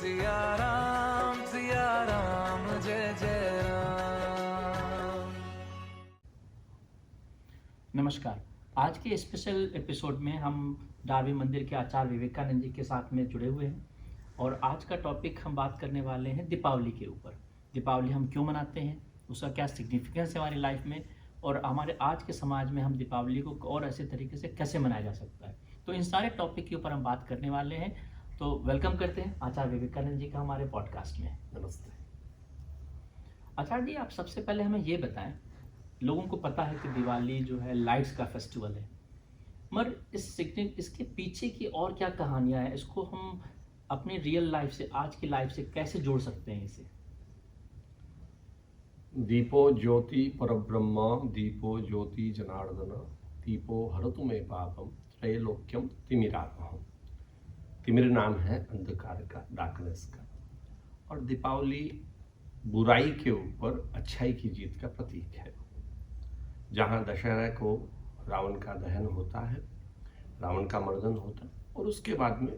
सिया राम जय जय राम। नमस्कार। आज के स्पेशल एपिसोड में हम डारवी मंदिर के आचार्य विवेकानंद जी के साथ में जुड़े हुए हैं और आज का टॉपिक हम बात करने वाले हैं दीपावली के ऊपर। दीपावली हम क्यों मनाते हैं, उसका क्या सिग्निफिकेंस है हमारी लाइफ में और हमारे आज के समाज में हम दीपावली को और ऐसे तरीके से कैसे मनाया जा सकता है। तो इन सारे टॉपिक के ऊपर हम बात करने वाले हैं। तो वेलकम करते हैं आचार्य विवेकानंद जी का हमारे पॉडकास्ट में। नमस्ते। आचार्य जी, आप सबसे पहले हमें ये बताएं, लोगों को पता है कि दिवाली जो है लाइट्स का फेस्टिवल है, मगर इसके पीछे की और क्या कहानियां हैं, इसको हम अपनी रियल लाइफ से, आज की लाइफ से कैसे जोड़ सकते हैं इसे? दीपो ज्योति परब्रह्म दीपो ज्योति जनार्दन दीपो हरतु मे पापम त्रैलोक्यम तिमिरापहम। तिमिर नाम है अंधकार का, डार्कनेस का, और दीपावली बुराई के ऊपर अच्छाई की जीत का प्रतीक है। जहाँ दशहरा को रावण का दहन होता है, रावण का मर्दन होता है, और उसके बाद में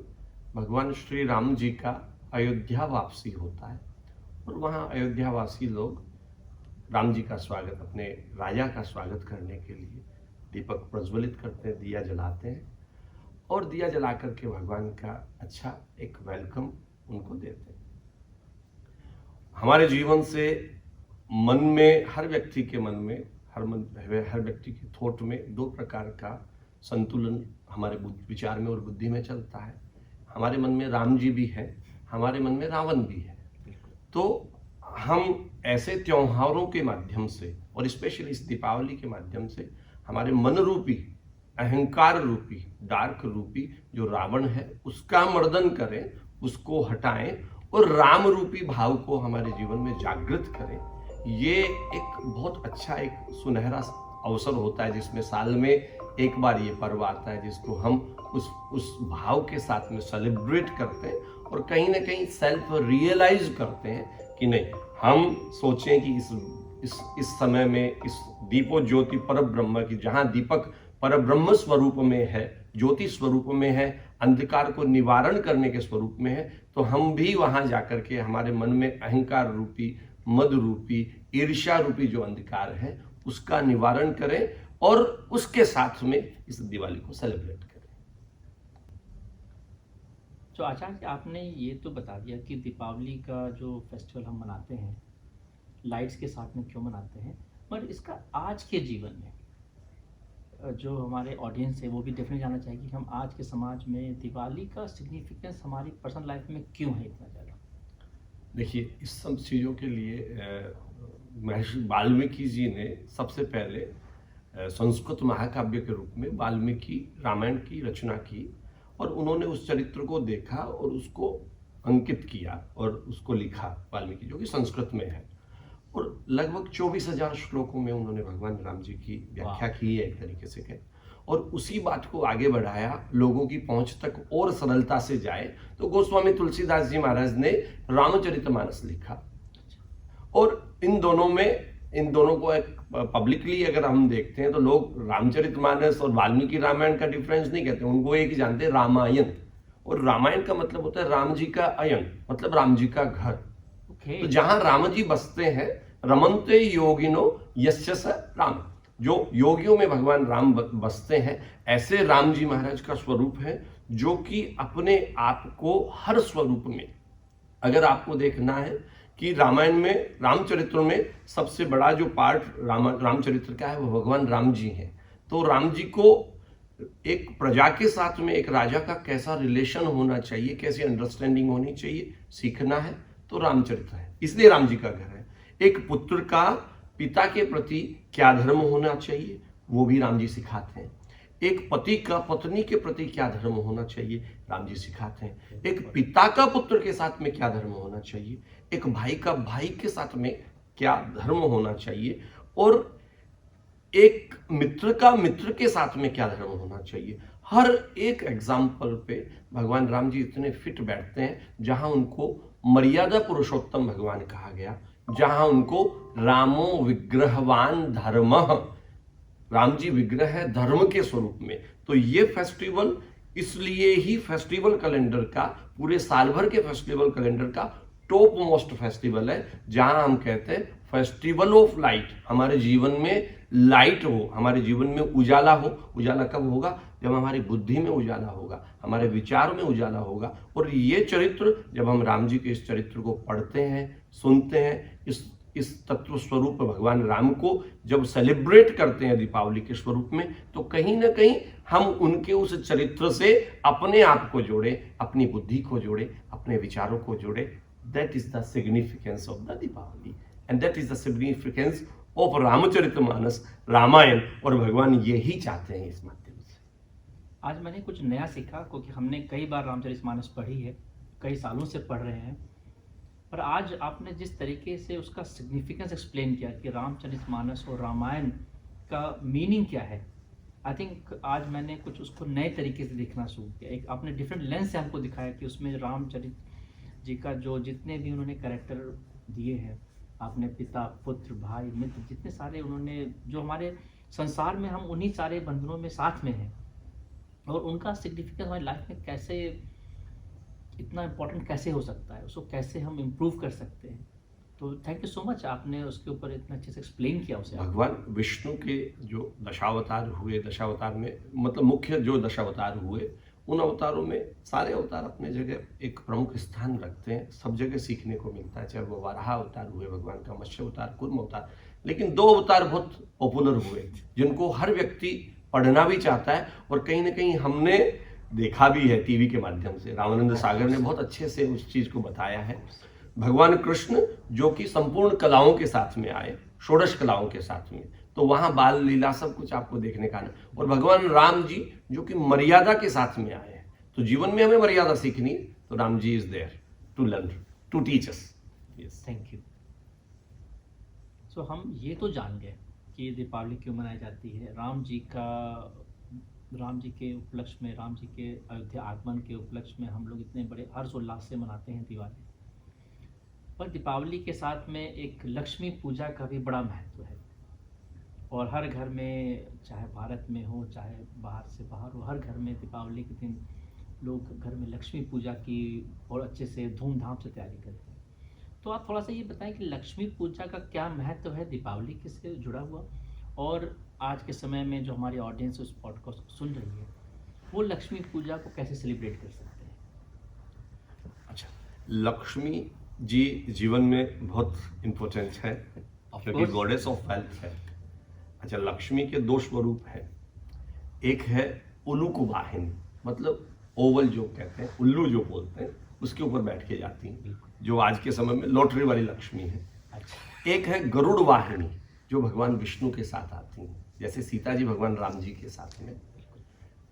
भगवान श्री राम जी का अयोध्या वापसी होता है, और वहाँ अयोध्यावासी लोग राम जी का स्वागत, अपने राजा का स्वागत करने के लिए दीपक प्रज्वलित करते हैं, दिया जलाते हैं, और दिया जला करके भगवान का अच्छा एक वेलकम उनको देते हैं। हमारे जीवन से मन में, हर व्यक्ति के मन में, हर व्यक्ति के थॉट में दो प्रकार का संतुलन हमारे विचार में और बुद्धि में चलता है। हमारे मन में राम जी भी है, हमारे मन में रावण भी है। तो हम ऐसे त्योहारों के माध्यम से और स्पेशली इस दीपावली के माध्यम से हमारे मन रूपी, अहंकार रूपी, डार्क रूपी जो रावण है उसका मर्दन करें, उसको हटाएं और राम रूपी भाव को हमारे जीवन में जागृत करें। ये एक बहुत अच्छा, एक सुनहरा अवसर होता है जिसमें साल में एक बार ये पर्व आता है, जिसको हम उस भाव के साथ में सेलिब्रेट करते हैं और कहीं ना कहीं सेल्फ रियलाइज करते हैं कि नहीं, हम सोचें कि इस समय में इस दीपो ज्योति परब्रह्म की, जहाँ दीपक परब्रह्म स्वरूप में है, ज्योति स्वरूप में है, अंधकार को निवारण करने के स्वरूप में है, तो हम भी वहां जाकर के हमारे मन में अहंकार रूपी, मद रूपी, ईर्ष्या रूपी जो अंधकार है उसका निवारण करें और उसके साथ में इस दिवाली को सेलिब्रेट करें। तो आचार्य, आपने ये तो बता दिया कि दीपावली का जो फेस्टिवल हम मनाते हैं लाइट्स के साथ में क्यों मनाते हैं, पर इसका आज के जीवन में जो हमारे ऑडियंस है वो भी डेफिनेटली जानना चाहिए कि हम आज के समाज में दिवाली का सिग्निफिकेंस हमारी पर्सनल लाइफ में क्यों है इतना ज़्यादा। देखिए, इस सब चीज़ों के लिए महर्षि वाल्मीकि जी ने सबसे पहले संस्कृत महाकाव्य के रूप में वाल्मीकि रामायण की रचना की, और उन्होंने उस चरित्र को देखा और उसको अंकित किया और उसको लिखा, वाल्मीकि, जो कि संस्कृत में है, और लगभग 24,000 श्लोकों में उन्होंने भगवान राम जी की व्याख्या की है, एक तरीके से कहें, और उसी बात को आगे बढ़ाया, लोगों की पहुंच तक और सरलता से जाए, तो गोस्वामी तुलसीदास जी महाराज ने रामचरितमानस लिखा। और इन दोनों को एक पब्लिकली अगर हम देखते हैं तो लोग रामचरितमानस और वाल्मीकि रामायण का डिफरेंस नहीं कहते, उनको एक ही जानते हैं, रामायण। और रामायण का मतलब होता है राम जी का अयन, मतलब राम जी का घर। तो जहां राम जी बसते हैं, रमन्ते योगिनो यस्य स राम, जो योगियों में भगवान राम बसते हैं, ऐसे राम जी महाराज का स्वरूप है, जो कि अपने आप को हर स्वरूप में, अगर आपको देखना है कि रामायण में, रामचरित्र में सबसे बड़ा जो पार्ट रामचरित्र का है वो भगवान राम जी हैं। तो राम जी को एक प्रजा के साथ में एक राजा का कैसा रिलेशन होना चाहिए, कैसी अंडरस्टैंडिंग होनी चाहिए, सीखना है तो रामचरित्र है, इसलिए राम जी का घर है। एक पुत्र का पिता के प्रति क्या धर्म होना चाहिए वो भी राम जी सिखाते हैं। एक पति का पत्नी के प्रति क्या धर्म होना चाहिए, राम जी सिखाते हैं। एक पिता का पुत्र के साथ में क्या धर्म होना चाहिए, एक भाई का भाई के साथ में क्या धर्म होना चाहिए, और एक मित्र का मित्र के साथ में क्या धर्म होना चाहिए। हर एक एग्जाम्पल पे भगवान राम जी इतने फिट बैठते हैं, जहां उनको मर्यादा पुरुषोत्तम भगवान कहा गया, जहां उनको रामो विग्रहवान धर्म, राम जी विग्रह है धर्म के स्वरूप में। तो ये फेस्टिवल इसलिए ही फेस्टिवल कैलेंडर का, पूरे साल भर के फेस्टिवल कैलेंडर का टॉप मोस्ट फेस्टिवल है, जहां हम कहते हैं फेस्टिवल ऑफ लाइट। हमारे जीवन में लाइट हो, हमारे जीवन में उजाला हो। उजाला कब होगा? जब हमारी बुद्धि में उजाला होगा, हमारे विचार में उजाला होगा। और ये चरित्र, जब हम राम जी के इस चरित्र को पढ़ते हैं, सुनते हैं, इस तत्व स्वरूप भगवान राम को जब सेलिब्रेट करते हैं दीपावली के स्वरूप में, तो कहीं ना कहीं हम उनके उस चरित्र से अपने आप को जोड़े, अपनी बुद्धि को जोड़े, अपने विचारों को जोड़े। That is the significance of the Deepavali and that is the significance of Ramcharitmanas, Ramayan. और भगवान यही चाहते हैं इस माध्यम से। आज मैंने कुछ नया सीखा, क्योंकि हमने कई बार रामचरितमानस पढ़ी है, कई सालों से पढ़ रहे हैं, पर आज आपने जिस तरीके से उसका सिग्निफिकेंस एक्सप्लेन किया कि रामचरितमानस और रामायण का मीनिंग क्या है, आई थिंक आज मैंने कुछ उसको नए तरीके से देखना शुरू किया। एक आपने डिफरेंट लेंस से हमको दिखाया कि उसमें रामचरित जी का जो जितने भी उन्होंने कैरेक्टर दिए हैं, आपने पिता, पुत्र, भाई, मित्र, जितने सारे उन्होंने, जो हमारे संसार में हम उन्हीं सारे बंधनों में साथ में हैं, और उनका सिग्निफिकेंस हमारी लाइफ में कैसे इतना इम्पोर्टेंट कैसे हो सकता है, उसको कैसे हम इम्प्रूव कर सकते हैं। तो थैंक यू सो मच, आपने उसके ऊपर इतना अच्छे से एक्सप्लेन किया उसे। भगवान विष्णु के जो दशावतार हुए, दशावतार में मतलब मुख्य जो दशावतार हुए, उन अवतारों में सारे अवतार अपने जगह एक प्रमुख स्थान रखते हैं, सब जगह सीखने को मिलता है। चाहे वो वाराह अवतार हुए भगवान का, मत्स्य अवतार, कूर्म अवतार, लेकिन दो अवतार बहुत पॉपुलर हुए जिनको हर व्यक्ति पढ़ना भी चाहता है, और कहीं ना कहीं हमने देखा भी है टीवी के माध्यम से। रामानंद सागर ने बहुत अच्छे से उस चीज को बताया है। भगवान कृष्ण जो कि संपूर्ण कलाओं के साथ में आए, षोडश कलाओं के साथ में, तो वहां बाल लीला सब कुछ आपको देखने का है। और भगवान राम जी जो कि मर्यादा के साथ में आए हैं, तो जीवन में हमें मर्यादा सीखनी है, तो Ram ji is there to learn, to teach us. Yes, thank you. So हम ये तो जान गए कि दीपावली क्यों मनाई जाती है। राम जी के उपलक्ष्य में, राम जी के अयोध्या आगमन के उपलक्ष्य में हम लोग इतने बड़े हर्षोल्लास से मनाते हैं दिवाली। पर दीपावली के साथ में एक लक्ष्मी पूजा का भी बड़ा महत्व है, और हर घर में, चाहे भारत में हो चाहे बाहर से बाहर हो, हर घर में दीपावली के दिन लोग घर में लक्ष्मी पूजा की और अच्छे से धूमधाम से तैयारी करते हैं। तो आप थोड़ा सा ये बताएं कि लक्ष्मी पूजा का क्या महत्व है दीपावली के से जुड़ा हुआ, और आज के समय में जो हमारी ऑडियंस उस पॉडकास्ट को सुन रही है, वो लक्ष्मी पूजा को कैसे सेलिब्रेट कर सकते हैं। अच्छा, लक्ष्मी जी जीवन में बहुत इम्पोर्टेंट है, क्योंकि गॉडेस ऑफ वेल्थ है। अच्छा, लक्ष्मी के दो स्वरूप हैं। एक है उल्लू वाहिनी, मतलब ओवल जो कहते हैं, उल्लू जो बोलते हैं, उसके ऊपर बैठ के जाती हैं, जो आज के समय में लॉटरी वाली लक्ष्मी है। अच्छा। एक है गरुड़ वाहिनी, जो भगवान विष्णु के साथ आती हैं, जैसे सीता जी भगवान राम जी के साथ में।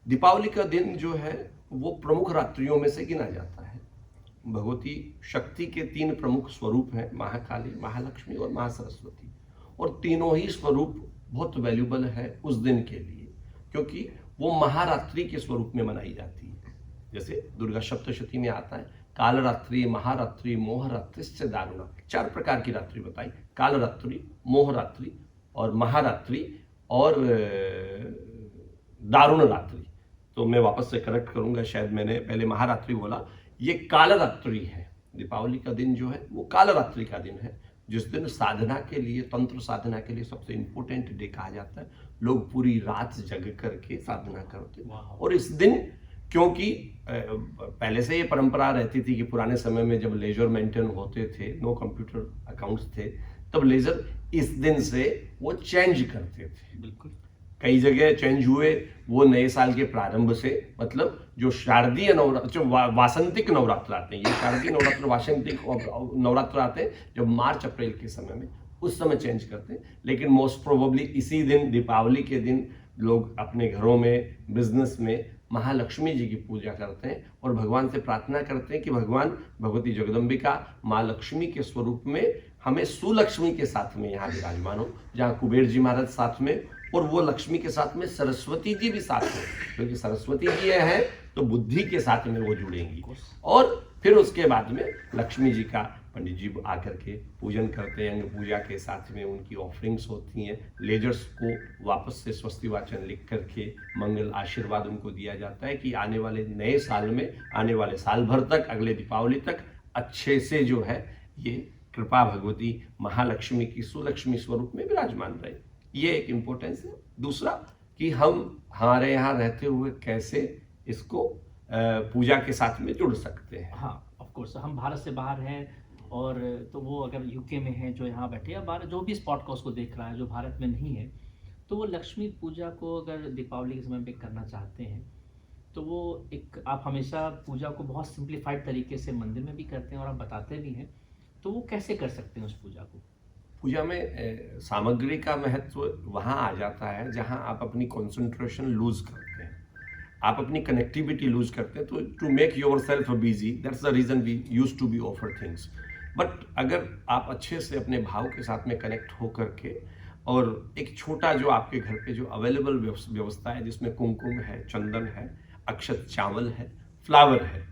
दीपावली का दिन जो है वो प्रमुख रात्रियों में से गिना जाता है। भगवती शक्ति के तीन प्रमुख स्वरूप हैं, महाकाली, महालक्ष्मी और महासरस्वती, और तीनों ही स्वरूप बहुत वैल्यूबल है उस दिन के लिए, क्योंकि वो महारात्रि के स्वरूप में मनाई जाती है। जैसे दुर्गा सप्तशती में आता है, कालरात्रि, महारात्रि, मोहरात्रिश्च दारुणा, चार प्रकार की रात्रि बताई, कालरात्रि, मोहरात्रि और महारात्रि और दारुण रात्रि। तो मैं वापस से करेक्ट करूंगा, शायद मैंने पहले महारात्रि बोला, ये कालरात्रि है। दीपावली का दिन जो है वो कालरात्रि का दिन है, जिस दिन साधना के लिए, तंत्र साधना के लिए सबसे इम्पोर्टेंट डे कहा जाता है। लोग पूरी रात जग करके साधना करते हैं। और इस दिन, क्योंकि पहले से ये परंपरा रहती थी कि पुराने समय में जब लेजर मेंटेन होते थे, नो कंप्यूटर अकाउंट्स थे, तब लेजर इस दिन से वो चेंज करते थे। बिल्कुल, कई जगह चेंज हुए वो नए साल के प्रारंभ से, मतलब जो शारदीय नवरात्र, जो वासंतिक नवरात्र आते हैं, ये शारदीय नवरात्र, वासंतिक नवरात्र आते हैं जब मार्च अप्रैल के समय में, उस समय चेंज करते हैं। लेकिन मोस्ट प्रोबेबली इसी दिन, दीपावली के दिन, लोग अपने घरों में, बिजनेस में महालक्ष्मी जी की पूजा करते हैं और भगवान से प्रार्थना करते हैं कि भगवान, भगवती जगदम्बिका माँ लक्ष्मी के स्वरूप में हमें सुलक्ष्मी के साथ में यहाँ विराजमान हो, जहाँ कुबेर जी महाराज साथ में, और वो लक्ष्मी के साथ में सरस्वती जी भी साथ में, क्योंकि सरस्वती जी हैं तो बुद्धि के साथ में वो जुड़ेंगी। और फिर उसके बाद में लक्ष्मी जी का पंडित जी आकर के पूजन करते हैं। अंग पूजा के साथ में उनकी ऑफरिंग्स होती हैं। लेजर्स को वापस से स्वस्ति वाचन लिख करके मंगल आशीर्वाद उनको दिया जाता है कि आने वाले नए साल में, आने वाले साल भर तक, अगले दीपावली तक अच्छे से जो है ये कृपा भगवती महालक्ष्मी की सुलक्ष्मी स्वरूप में विराजमान रहे। ये एक इम्पोर्टेंस है। दूसरा कि हम हमारे यहाँ रहते हुए कैसे इसको पूजा के साथ में जुड़ सकते हैं। हाँ, ऑफ कोर्स हम भारत से बाहर हैं, और तो वो अगर यूके में है जो यहाँ बैठे, या बाहर जो भी इस पॉडकास्ट को देख रहा है जो भारत में नहीं है, तो वो लक्ष्मी पूजा को अगर दीपावली के समय पे करना चाहते हैं, तो वो एक आप हमेशा पूजा को बहुत सिंप्लीफाइड तरीके से मंदिर में भी करते हैं और आप बताते भी हैं, तो वो कैसे कर सकते हैं उस पूजा को? पूजा में सामग्री का महत्व वहाँ आ जाता है जहाँ आप अपनी कंसंट्रेशन लूज करते हैं, आप अपनी कनेक्टिविटी लूज करते हैं। तो to make yourself busy, that's the reason we use to be offer things. But अगर आप अच्छे से अपने भाव के साथ में कनेक्ट हो करके, और एक छोटा जो आपके घर पे जो अवेलेबल व्यवस्था है, जिसमें कुमकुम है, चंदन है, अक्षत चावल है, फ्लावर है,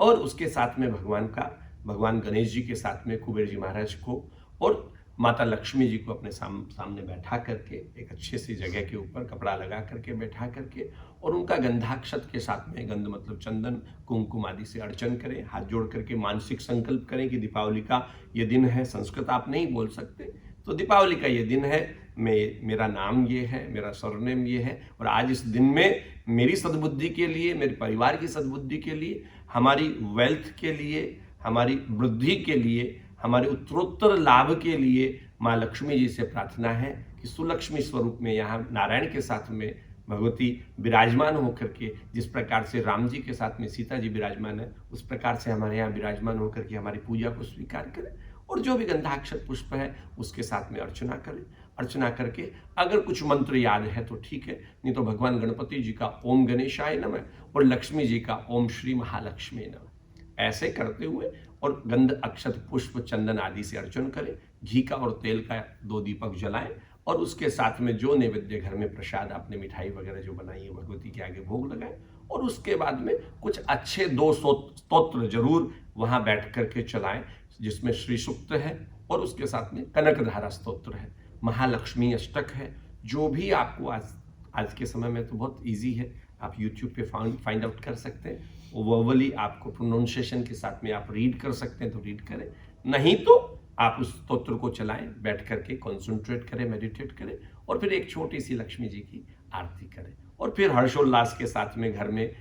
और उसके साथ में भगवान गणेश जी के साथ में कुबेर जी महाराज को और माता लक्ष्मी जी को अपने सामने बैठा करके, एक अच्छे सी जगह के ऊपर कपड़ा लगा करके बैठा करके, और उनका गंधाक्षत के साथ में, गंध मतलब चंदन, कुमकुम आदि से अर्चन करें। हाथ जोड़ करके मानसिक संकल्प करें कि दीपावली का ये दिन है। संस्कृत आप नहीं बोल सकते, तो दीपावली का ये दिन है, मेरा नाम ये है, मेरा सरनेम ये है, और आज इस दिन में मेरी सद्बुद्धि के लिए, मेरे परिवार की सद्बुद्धि के लिए, हमारी वेल्थ के लिए, हमारी वृद्धि के लिए, हमारे उत्तरोत्तर लाभ के लिए माँ लक्ष्मी जी से प्रार्थना है कि सुलक्ष्मी स्वरूप में यहाँ नारायण के साथ में भगवती विराजमान होकर के, जिस प्रकार से राम जी के साथ में सीता जी विराजमान है, उस प्रकार से हमारे यहाँ विराजमान होकर के हमारी पूजा को स्वीकार करें, और जो भी गंधाक्षत पुष्प है उसके साथ में अर्चना करें। अर्चना करके अगर कुछ मंत्र याद है तो ठीक है, नहीं तो भगवान गणपति जी का ओम गणेशाय नमः और लक्ष्मी जी का ओम श्री महालक्ष्मी नमः, ऐसे करते हुए और गंध अक्षत पुष्प चंदन आदि से अर्चन करें। घी का और तेल का 2 दीपक जलाएं, और उसके साथ में जो नैवेद्य घर में प्रसाद आपने मिठाई वगैरह जो बनाई है भगवती के आगे भोग लगाएं, और उसके बाद में कुछ अच्छे 2 स्तोत्र जरूर वहाँ बैठ करके चलाएं, जिसमें श्री सूक्त है और उसके साथ में कनकधारा स्तोत्र है, महालक्ष्मी अष्टक है। जो भी आपको आज के समय में तो बहुत ईजी है, आप यूट्यूब पे फाइंड आउट कर सकते हैं। वर्बली आपको प्रोनाउंसिएशन के साथ में आप रीड कर सकते हैं तो रीड करें, नहीं तो आप उस स्तोत्र को चलाएं, बैठ करके कॉन्सेंट्रेट करें, मेडिटेट करें, और फिर एक छोटी सी लक्ष्मी जी की आरती करें, और फिर हर्षोल्लास के साथ में घर में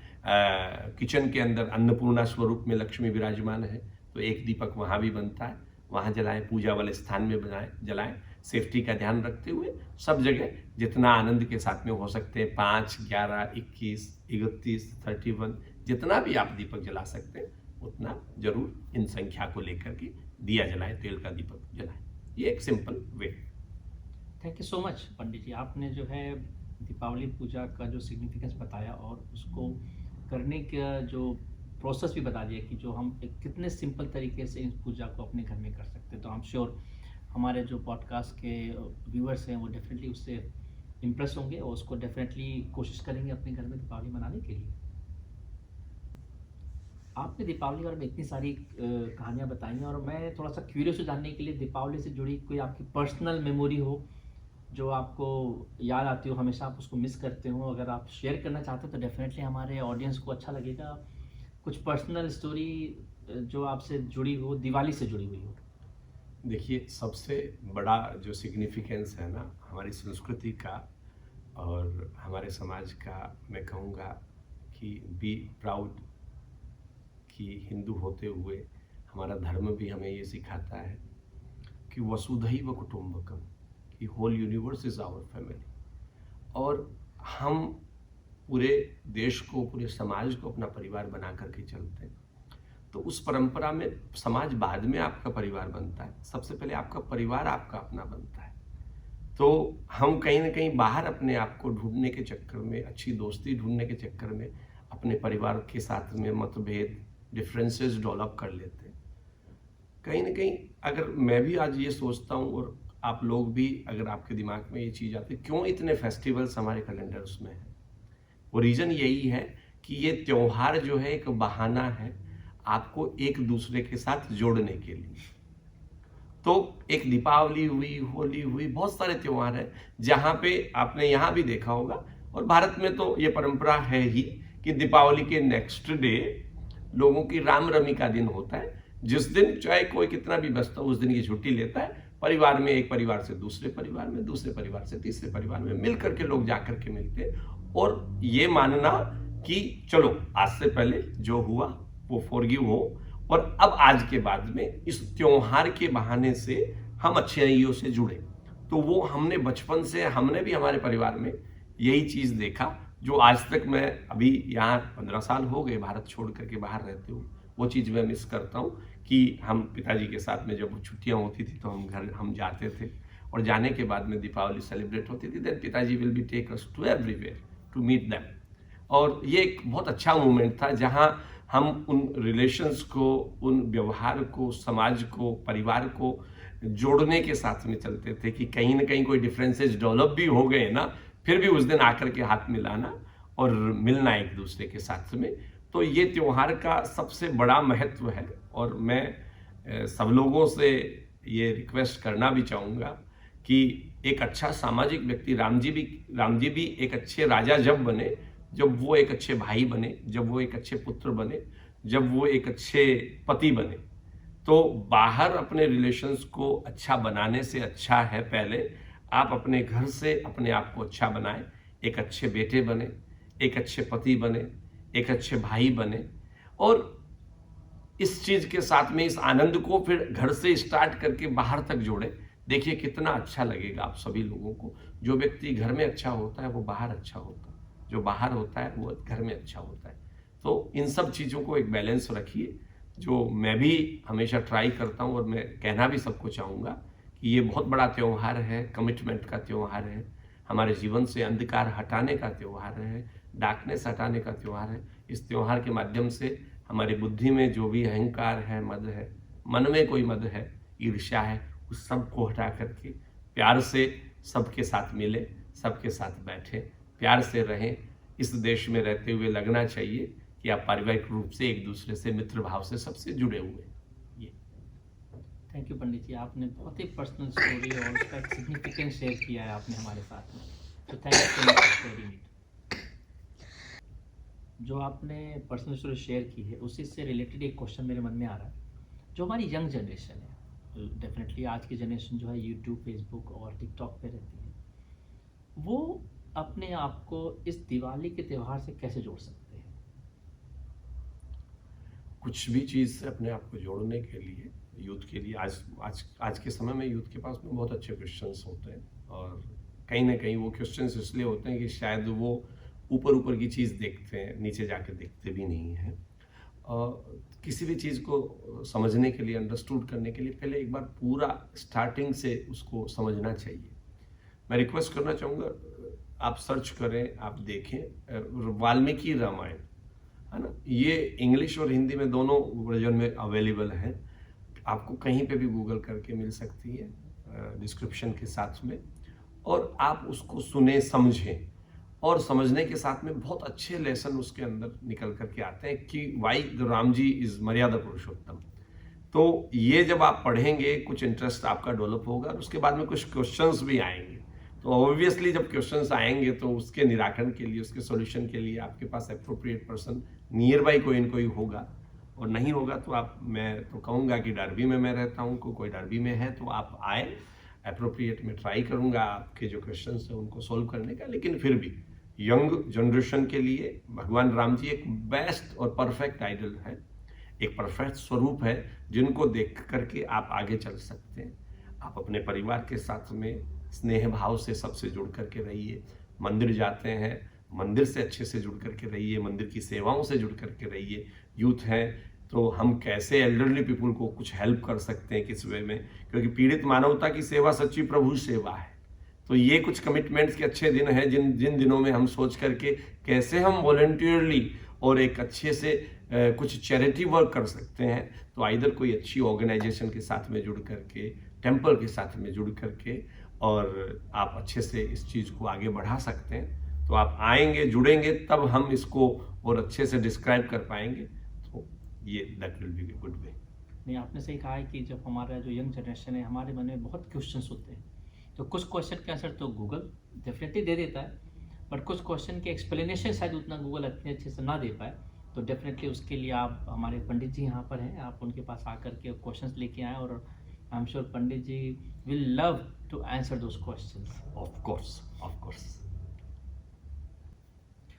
किचन के अंदर अन्नपूर्णा स्वरूप में लक्ष्मी विराजमान है, तो एक दीपक वहाँ भी बनता है, वहाँ जलाएं, पूजा वाले स्थान में जलाएं। सेफ्टी का ध्यान रखते हुए सब जगह जितना आनंद के साथ में हो सकते हैं, 5, 11, 21, 31, 31, जितना भी आप दीपक जला सकते हैं उतना जरूर इन संख्या को लेकर के दिया जलाएं, तेल का दीपक जलाएं। ये एक simple way. Thank you so much Pandit ji, आपने जो है दीपावली पूजा का जो सिग्निफिकेंस बताया और उसको करने का जो प्रोसेस भी बता दिया कि जो हम एक कितने सिंपल तरीके से इस पूजा को अपने घर में कर सकते हैं। तो आई एम श्योर हमारे जो पॉडकास्ट के व्यूअर्स हैं वो डेफिनेटली उससे इम्प्रेस होंगे और उसको डेफिनेटली कोशिश करेंगे अपने घर में दीपावली मनाने के लिए। आपने दीपावली के बारे में इतनी सारी कहानियाँ बताई हैं, और मैं थोड़ा सा क्यूरियस हो जानने के लिए, दीपावली से जुड़ी कोई आपकी पर्सनल मेमोरी हो जो आपको याद आती हो, हमेशा आप उसको मिस करते हो, अगर आप शेयर करना चाहते हो तो डेफिनेटली हमारे ऑडियंस को अच्छा लगेगा। कुछ पर्सनल स्टोरी जो आपसे जुड़ी हो, दिवाली से जुड़ी हुई हो। देखिए, सबसे बड़ा जो सिग्निफिकेंस है ना हमारी संस्कृति का और हमारे समाज का, मैं कहूँगा कि बी प्राउड कि हिंदू होते हुए हमारा धर्म भी हमें ये सिखाता है कि वसुधैव कुटुंबकम, कि whole universe is our family, और हम पूरे देश को, पूरे समाज को अपना परिवार बना करके चलते हैं। तो उस परंपरा में समाज बाद में आपका परिवार बनता है, सबसे पहले आपका परिवार आपका अपना बनता है। तो हम कहीं ना कहीं बाहर अपने आप को ढूंढने के चक्कर में, अच्छी दोस्ती ढूंढने के चक्कर में अपने परिवार के साथ में मतभेद, डिफरेंसेस डेवलप कर लेते हैं। कहीं ना कहीं अगर मैं भी आज ये सोचता हूँ और आप लोग भी, अगर आपके दिमाग में ये चीज़ आती है क्यों इतने फेस्टिवल्स हमारे कैलेंडर्स में हैं, वो रीज़न यही है कि ये त्यौहार जो है एक बहाना है आपको एक दूसरे के साथ जोड़ने के लिए। तो एक दीपावली हुई, होली हुई, बहुत सारे त्योहार हैं जहाँ पे आपने यहाँ भी देखा होगा, और भारत में तो ये परंपरा है ही कि दीपावली के नेक्स्ट डे लोगों की रामनवमी का दिन होता है, जिस दिन चाहे कोई कितना भी व्यस्त हो उस दिन की छुट्टी लेता है। परिवार में, एक परिवार से दूसरे परिवार में, दूसरे परिवार से तीसरे परिवार में मिल करके लोग जाकर के मिलते हैं, और ये मानना कि चलो आज से पहले जो हुआ वो फॉरगिव हो, और अब आज के बाद में इस त्योहार के बहाने से हम अच्छाइयों से जुड़े। तो वो हमने बचपन से, हमने भी हमारे परिवार में यही चीज़ देखा, जो आज तक मैं अभी यहाँ 15 साल हो गए भारत छोड़ करके बाहर रहते हुए, वो चीज़ मैं मिस करता हूँ कि हम पिताजी के साथ में जब छुट्टियाँ होती थी तो हम जाते थे, और जाने के बाद में दीपावली सेलिब्रेट होती थी, देन पिताजी will be take us to everywhere to meet them. और ये एक बहुत अच्छा मोमेंट था जहाँ हम उन रिलेशंस को, उन व्यवहार को, समाज को, परिवार को जोड़ने के साथ में चलते थे कि कहीं ना कहीं कोई डिफरेंसेस डेवलप भी हो गए ना, फिर भी उस दिन आकर के हाथ मिलाना और मिलना एक दूसरे के साथ में। तो ये त्योहार का सबसे बड़ा महत्व है, और मैं सब लोगों से ये रिक्वेस्ट करना भी चाहूँगा कि एक अच्छा सामाजिक व्यक्ति, राम जी भी एक अच्छे राजा जब बने, जब वो एक अच्छे भाई बने, जब वो एक अच्छे पुत्र बने, जब वो एक अच्छे पति बने। तो बाहर अपने रिलेशंस को अच्छा बनाने से अच्छा है पहले आप अपने घर से अपने आप को अच्छा बनाएं, एक अच्छे बेटे बने, एक अच्छे पति बने, एक अच्छे भाई बने, और इस चीज़ के साथ में इस आनंद को फिर घर से स्टार्ट करके बाहर तक जोड़े। देखिए कितना अच्छा लगेगा आप सभी लोगों को। जो व्यक्ति घर में अच्छा होता है वो बाहर अच्छा होता है, जो बाहर होता है वो घर में अच्छा होता है। तो इन सब चीज़ों को एक बैलेंस रखिए, जो मैं भी हमेशा ट्राई करता हूँ, और मैं कहना भी सबको चाहूँगा कि ये बहुत बड़ा त्यौहार है, कमिटमेंट का त्यौहार है, हमारे जीवन से अंधकार हटाने का त्यौहार है, डार्कनेस हटाने का त्यौहार है। इस त्यौहार के माध्यम से हमारी बुद्धि में जो भी अहंकार है, मद है, मन में कोई मद है, ईर्ष्या है, उस सब को हटा करके प्यार से सबके साथ मिले, सबके साथ बैठे, प्यार से रहें। इस देश में रहते हुए लगना चाहिए कि आप पारिवारिक रूप से एक दूसरे से, मित्र भाव से सबसे जुड़े हुए हैं। ये थैंक यू पंडित जी, आपने बहुत ही पर्सनल स्टोरी और उसका सिग्निफिकेंस शेयर किया है आपने हमारे साथ में, तो thank you so much for sharing it. जो आपने पर्सनल स्टोरी शेयर की है उसी से रिलेटेड एक क्वेश्चन मेरे मन में आ रहा है। जो हमारी यंग जनरेशन है, डेफिनेटली आज की जनरेशन जो है यूट्यूब, फेसबुक और टिकटॉक पे रहती है, वो अपने आप को इस दिवाली के त्यौहार से कैसे जोड़ सकते हैं? कुछ भी चीज़ से अपने आप को जोड़ने के लिए, यूथ के लिए, आज के समय में यूथ के पास में बहुत अच्छे क्वेश्चंस होते हैं, और कहीं ना कहीं वो क्वेश्चंस इसलिए होते हैं कि शायद वो ऊपर की चीज़ देखते हैं, नीचे जाके देखते भी नहीं हैं। किसी भी चीज़ को समझने के लिए, अंडरस्टूड करने के लिए पहले एक बार पूरा स्टार्टिंग से उसको समझना चाहिए। मैं रिक्वेस्ट करना चाहूँगा, आप सर्च करें, आप देखें वाल्मीकि रामायण, है ना, ये इंग्लिश और हिंदी में दोनों वर्जन में अवेलेबल है, आपको कहीं पे भी गूगल करके मिल सकती है डिस्क्रिप्शन के साथ में, और आप उसको सुने, समझें, और समझने के साथ में बहुत अच्छे लेसन उसके अंदर निकल करके आते हैं कि why the Ram ji is मर्यादा पुरुषोत्तम। तो ये जब आप पढ़ेंगे, कुछ इंटरेस्ट आपका डेवलप होगा, और उसके बाद में कुछ क्वेश्चंस भी आएंगे। तो ऑब्वियसली जब क्वेश्चंस आएंगे तो उसके निराकरण के लिए, उसके सॉल्यूशन के लिए आपके पास एप्रोप्रिएट पर्सन नियर बाई कोई न कोई होगा, और नहीं होगा तो मैं तो कहूँगा कि डार्बी में मैं रहता हूँ, कोई डार्बी में है तो आप आए, एप्रोप्रिएट में ट्राई करूँगा आपके जो क्वेश्चंस हैं उनको सॉल्व करने का। लेकिन फिर भी यंग जनरेशन के लिए भगवान राम जी एक बेस्ट और परफेक्ट आइडल है, एक परफेक्ट स्वरूप है, जिनको देख करके आप आगे चल सकते हैं। आप अपने परिवार के साथ में स्नेह भाव से सबसे जुड़ करके रहिए, मंदिर जाते हैं, मंदिर से अच्छे से जुड़ करके रहिए, मंदिर की सेवाओं से जुड़ करके रहिए। यूथ हैं तो हम कैसे एल्डरली पीपल को कुछ हेल्प कर सकते हैं किस वे में, क्योंकि पीड़ित मानवता की सेवा सच्ची प्रभु सेवा है। तो ये कुछ कमिटमेंट्स के अच्छे दिन हैं, जिन दिनों में हम सोच करके कैसे हम वॉलंटियरली और एक अच्छे से कुछ चैरिटी वर्क कर सकते हैं। तो आइदर कोई अच्छी ऑर्गेनाइजेशन के साथ में जुड़ करके, टेम्पल के साथ में जुड़ करके, और आप अच्छे से इस चीज़ को आगे बढ़ा सकते हैं। तो आप आएंगे, जुड़ेंगे, तब हम इसको और अच्छे से डिस्क्राइब कर पाएंगे। तो ये that will be good way. नहीं, आपने सही कहा है कि जब हमारा जो यंग जनरेशन है, हमारे मन में बहुत क्वेश्चंस होते हैं, तो कुछ क्वेश्चन के आंसर तो गूगल डेफिनेटली दे देता है, बट कुछ क्वेश्चन के एक्सप्लेनेशन शायद उतना गूगल इतने अच्छे से ना दे पाए। तो डेफिनेटली उसके लिए आप, हमारे पंडित जी यहाँ पर हैं, आप उनके पास आकर के क्वेश्चंस लेके आएँ, और I am sure Pandit ji will love to answer those questions. Of course, of course.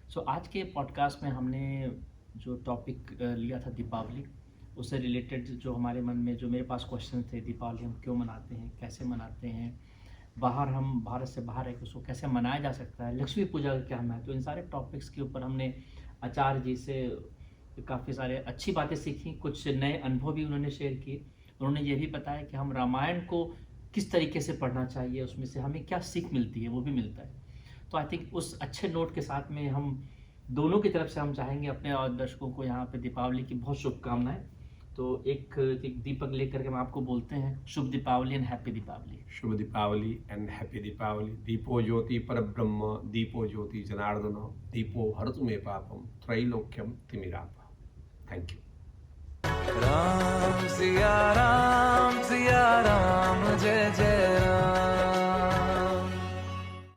So आज के पॉडकास्ट में हमने जो टॉपिक लिया था दीपावली, उससे रिलेटेड जो हमारे मन में, जो मेरे पास क्वेश्चन थे, दीपावली हम क्यों मनाते हैं, कैसे मनाते हैं, बाहर, हम भारत से बाहर है कि उसको कैसे मनाया जा सकता है, लक्ष्मी पूजा का क्या महत्व, इन सारे टॉपिक्स के ऊपर हमने आचार्य जी से काफ़ी सारे अच्छी बातें सीखी, कुछ नए अनुभव भी उन्होंने शेयर किए। उन्होंने ये भी बताया कि हम रामायण को किस तरीके से पढ़ना चाहिए, उसमें से हमें क्या सीख मिलती है, वो भी मिलता है। तो आई थिंक उस अच्छे नोट के साथ में हम दोनों की तरफ से हम चाहेंगे अपने और दर्शकों को यहाँ पे दीपावली की बहुत शुभकामनाएं। तो एक दीपक लेकर के हम आपको बोलते हैं शुभ दीपावली एंड हैप्पी दीपावली। शुभ दीपावली एंड हैप्पी दीपावली। दीपो ज्योति परब्रह्म, दीपो ज्योति जनार्दन, दीपो हरतु मे पापम, त्रैलोक्यम तिमिरापः। Thank you. राम सिया राम जय जय